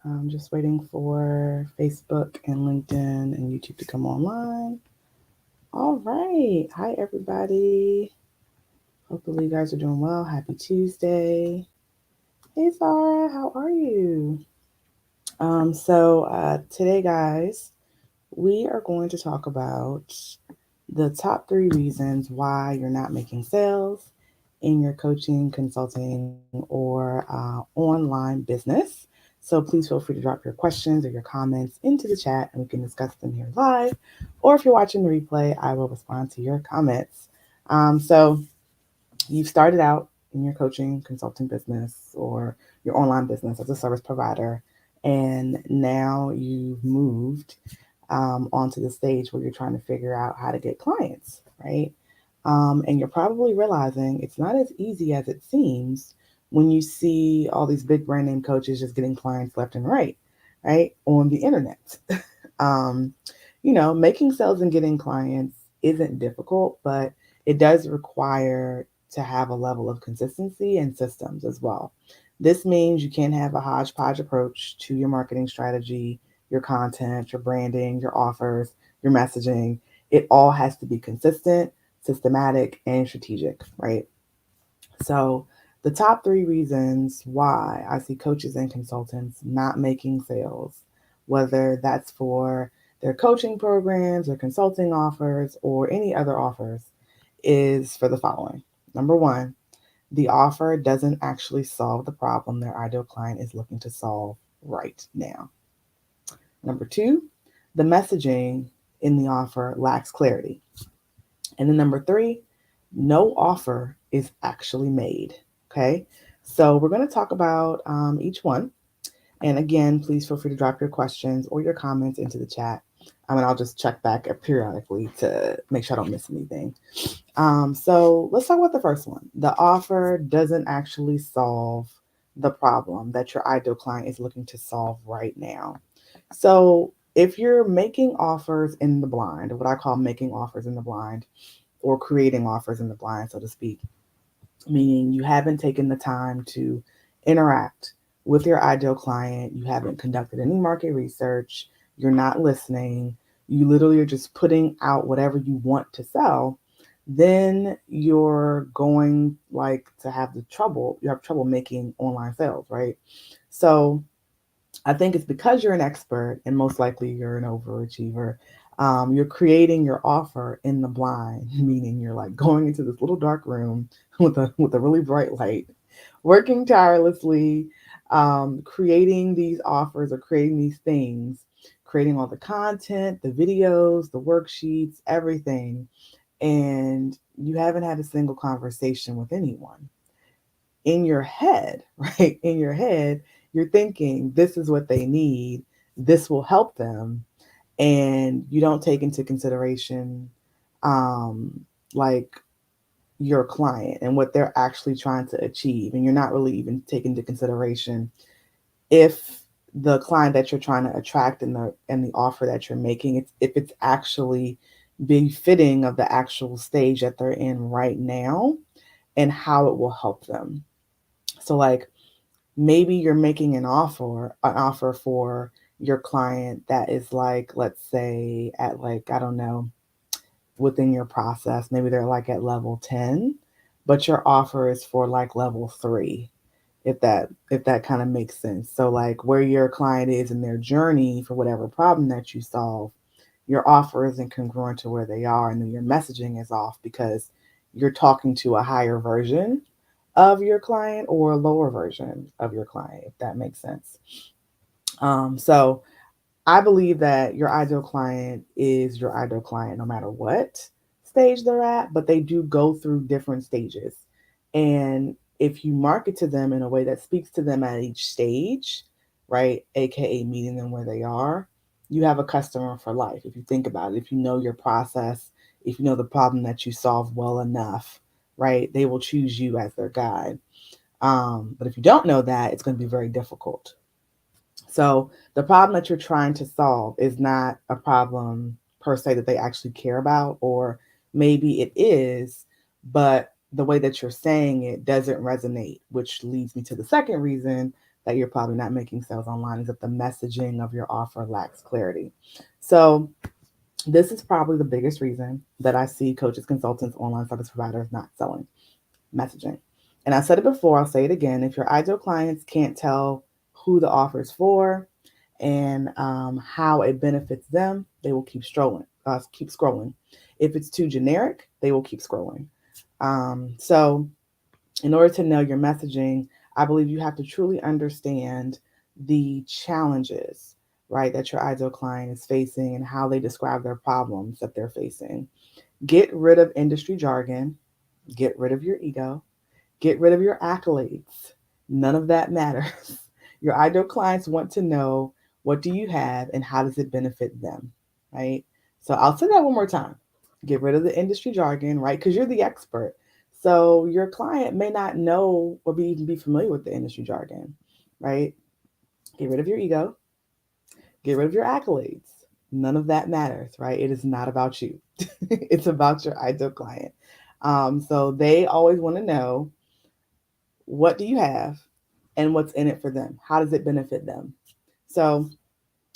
I'm just waiting for Facebook and LinkedIn and YouTube to come online. All right. Hi, everybody. Hopefully, you guys are doing well. Happy Tuesday. Hey, Zara. How are you? Today, guys, we are going to talk about the top 3 reasons why you're not making sales in your coaching, consulting, or online business. So please feel free to drop your questions or your comments into the chat and we can discuss them here live. Or if you're watching the replay, I will respond to your comments. So you've started out in your coaching, consulting business or your online business as a service provider, and now you've moved onto the stage where you're trying to figure out how to get clients, right? And you're probably realizing it's not as easy as it seems when you see all these big brand name coaches just getting clients left and right, on the internet. um, Making sales and getting clients isn't difficult, but it does require to have a level of consistency and systems as well. This means you can't have a hodgepodge approach to your marketing strategy, your content, your branding, your offers, your messaging. It all has to be consistent, systematic, and strategic, right? So, the top 3 reasons why I see coaches and consultants not making sales, whether that's for their coaching programs or consulting offers or any other offers, is for the following. Number one, the offer doesn't actually solve the problem their ideal client is looking to solve right now. Number two, the messaging in the offer lacks clarity. And then number three, no offer is actually made. Okay. So we're going to talk about each one. And again, please feel free to drop your questions or your comments into the chat. And I'll just check back periodically to make sure I don't miss anything. So let's talk about the first one. The offer doesn't actually solve the problem that your ideal client is looking to solve right now. So if you're making offers in the blind, what I call making offers in the blind, or creating offers in the blind, so to speak, meaning you haven't taken the time to interact with your ideal client, you haven't conducted any market research, you're not listening, you literally are just putting out whatever you want to sell, then you're going to you have trouble making online sales, right? So I think it's because you're an expert and most likely you're an overachiever. You're creating your offer in the blind, meaning you're like going into this little dark room with a really bright light, working tirelessly, creating these offers or creating these things, creating all the content, the videos, the worksheets, everything, and you haven't had a single conversation with anyone in your head, right? In your head, you're thinking this is what they need, this will help them, and you don't take into consideration um like your client and what they're actually trying to achieve, and you're not really even taking into consideration if the client that you're trying to attract and the offer that you're making, if it's actually befitting of the actual stage that they're in right now and how it will help them. So like maybe you're making an offer for your client that is like, let's say at like, I don't know, within your process, maybe they're like at level 10, but your offer is for like level 3, if that kind of makes sense. So like where your client is in their journey for whatever problem that you solve, your offer isn't congruent to where they are, and then your messaging is off because you're talking to a higher version of your client or a lower version of your client, if that makes sense. So I believe that your ideal client is your ideal client no matter what stage they're at, but they do go through different stages. And if you market to them in a way that speaks to them at each stage, right, AKA meeting them where they are, you have a customer for life. If you think about it, if you know your process, if you know the problem that you solve well enough, right, they will choose you as their guide. But if you don't know that, it's going to be very difficult. So the problem that you're trying to solve is not a problem per se that they actually care about, or maybe it is, but the way that you're saying it doesn't resonate, which leads me to the second reason that you're probably not making sales online is that the messaging of your offer lacks clarity. So this is probably the biggest reason that I see coaches, consultants, online service providers not selling: messaging. And I said it before, I'll say it again. If your ideal clients can't tell who the offer is for and how it benefits them, they will keep strolling, keep scrolling. If it's too generic, they will keep scrolling. So in order to know your messaging, I believe you have to truly understand the challenges, right, that your ideal client is facing and how they describe their problems that they're facing. Get rid of industry jargon, get rid of your ego, get rid of your accolades. None of that matters. Your ideal clients want to know, what do you have and how does it benefit them, right? So I'll say that one more time. Get rid of the industry jargon, right? Because you're the expert. So your client may not know or even be familiar with the industry jargon, right? Get rid of your ego, get rid of your accolades. None of that matters, right? It is not about you. It's about your ideal client. So they always want to know, what do you have and what's in it for them? How does it benefit them? So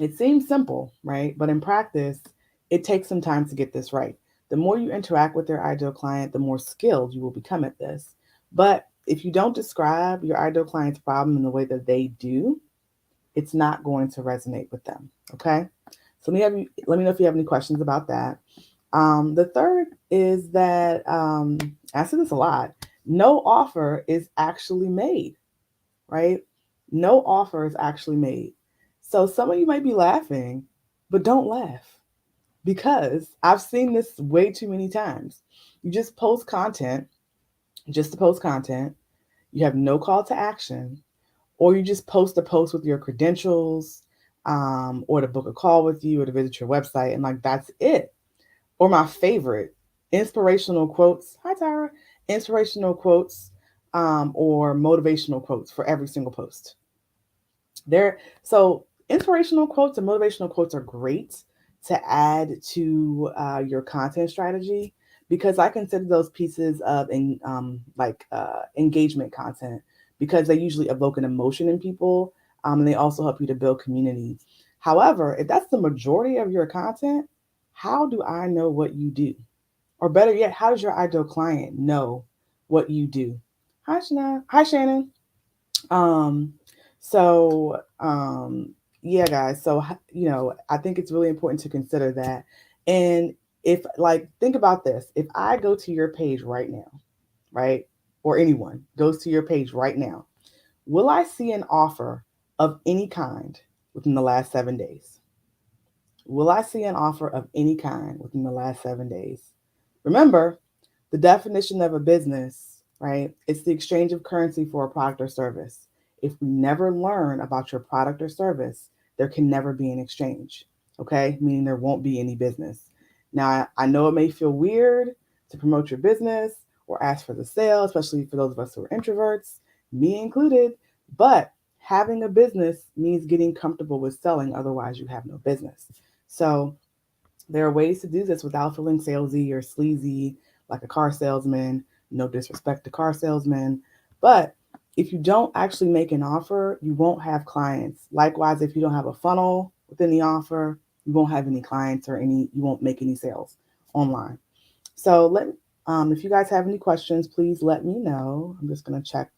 it seems simple, right? But in practice, it takes some time to get this right. The more you interact with your ideal client, the more skilled you will become at this. But if you don't describe your ideal client's problem in the way that they do, it's not going to resonate with them. Okay. So let me know if you have any questions about that. The third is that I say this a lot. No offer is actually made, right? No offer is actually made. So some of you might be laughing, but don't laugh, because I've seen this way too many times. You just post content just to post content. You have no call to action, or you just post a post with your credentials, or to book a call with you, or to visit your website, and like that's it. Or my favorite, inspirational quotes. Hi, Tyra. Inspirational quotes, or motivational quotes for every single post. So inspirational quotes and motivational quotes are great to add to your content strategy, because I consider those pieces of engagement content, because they usually evoke an emotion in people, and they also help you to build community. However, if that's the majority of your content, how do I know what you do? Or better yet, how does your ideal client know what you do? Hi, Shannon. Hi, Shannon. Um, so yeah, guys. So I think it's really important to consider that. And if think about this, if I go to your page right now, right, or anyone goes to your page right now, will I see an offer of any kind within the last 7 days? Will I see an offer of any kind within the last 7 days? Remember, the definition of a business, right? It's the exchange of currency for a product or service. If we never learn about your product or service, there can never be an exchange, okay? Meaning there won't be any business. Now, I know it may feel weird to promote your business or ask for the sale, especially for those of us who are introverts, me included, but having a business means getting comfortable with selling, otherwise, you have no business. So, there are ways to do this without feeling salesy or sleazy like a car salesman. No disrespect to car salesmen. But if you don't actually make an offer, you won't have clients. Likewise, if you don't have a funnel within the offer, you won't have any clients, or you won't make any sales online. So if you guys have any questions, please let me know. I'm just gonna check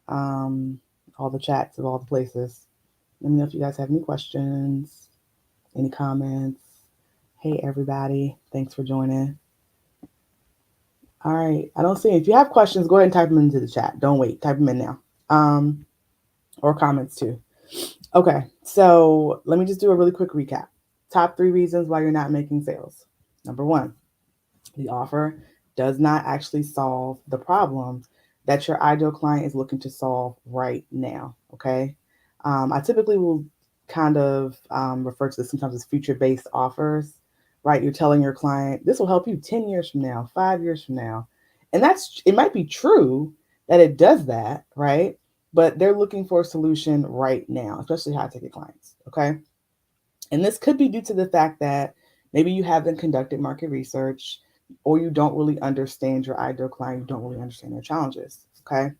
um, all the chats of all the places. Let me know if you guys have any questions, any comments. Hey, everybody. Thanks for joining. All right. I don't see it. If you have questions, go ahead and type them into the chat. Don't wait. Type them in now. Or comments too. Okay. So let me just do a really quick recap. Top 3 reasons why you're not making sales. Number 1, the offer does not actually solve the problem that your ideal client is looking to solve right now. Okay. I typically will kind of refer to this sometimes as future-based offers, right? You're telling your client, this will help you 10 years from now, 5 years from now. And it might be true that it does that, right? But they're looking for a solution right now, especially high ticket clients. Okay. And this could be due to the fact that maybe you haven't conducted market research, or you don't really understand your ideal client, you don't really understand their challenges. Okay.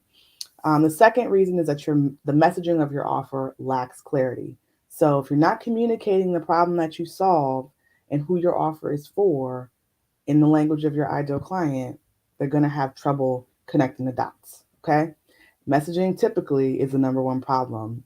The second reason is that the messaging of your offer lacks clarity. So if you're not communicating the problem that you solve and who your offer is for in the language of your ideal client, they're going to have trouble connecting the dots. Okay. Messaging typically is the number one problem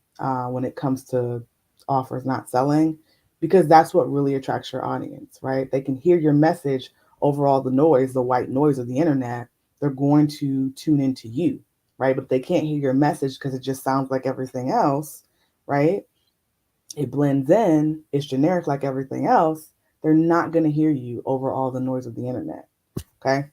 when it comes to offers not selling, because that's what really attracts your audience, right? They can hear your message over all the noise, the white noise of the internet. They're going to tune into you, right? But they can't hear your message because it just sounds like everything else, right? It blends in, it's generic like everything else. They're not going to hear you over all the noise of the internet. Okay.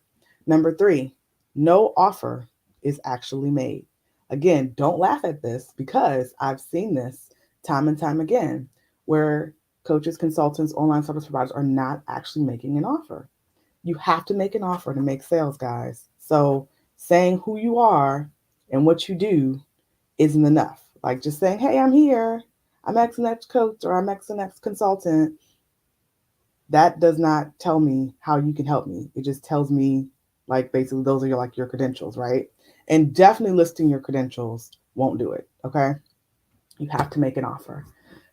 Number three, no offer is actually made. Again, don't laugh at this because I've seen this time and time again where coaches, consultants, online service providers are not actually making an offer. You have to make an offer to make sales, guys. So saying who you are and what you do isn't enough. Like just saying, hey, I'm here, I'm X and X coach or I'm X and X consultant, that does not tell me how you can help me. It just tells me like basically those are your credentials, right? And definitely listing your credentials won't do it. Okay. You have to make an offer.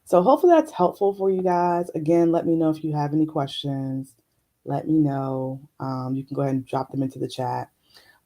So hopefully that's helpful for you guys. Again, let me know if you have any questions. Let me know. You can go ahead and drop them into the chat.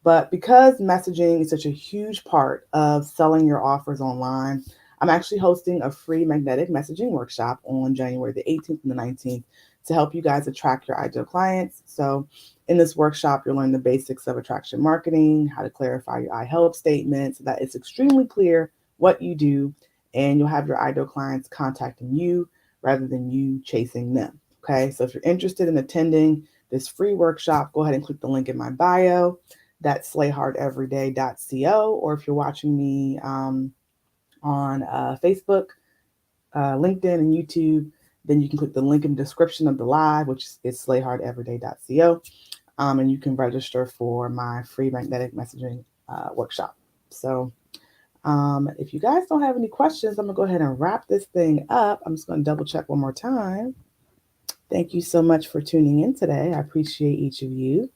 But because messaging is such a huge part of selling your offers online, I'm actually hosting a free magnetic messaging workshop on January the 18th and the 19th to help you guys attract your ideal clients. So, in this workshop, you'll learn the basics of attraction marketing, how to clarify your I help statement so that it's extremely clear what you do, and you'll have your ideal clients contacting you rather than you chasing them. Okay, so if you're interested in attending this free workshop, go ahead and click the link in my bio. That's slayhardeveryday.co. Or if you're watching me on Facebook, LinkedIn, and YouTube, then you can click the link in the description of the live, which is slayhardeveryday.co. And you can register for my free magnetic messaging workshop. So if you guys don't have any questions, I'm going to go ahead and wrap this thing up. I'm just going to double check one more time. Thank you so much for tuning in today. I appreciate each of you.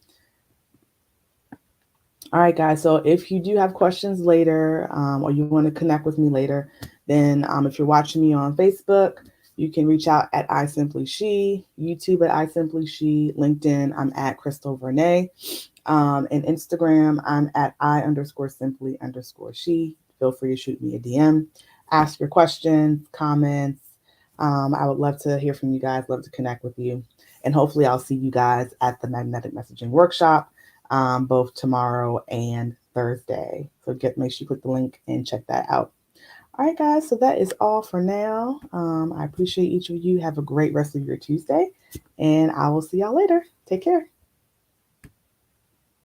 All right, guys. So if you do have questions later or you want to connect with me later, then if you're watching me on Facebook, you can reach out at iSimplyShe, YouTube at iSimplyShe, LinkedIn, I'm at Crystal Vernay, and Instagram, I'm at I_simply_she. Feel free to shoot me a DM, ask your questions, comments. I would love to hear from you guys, love to connect with you. And hopefully I'll see you guys at the Magnetic Messaging Workshop, both tomorrow and Thursday. So make sure you click the link and check that out. All right, guys. So that is all for now. I appreciate each of you. Have a great rest of your Tuesday, and I will see y'all later. Take care.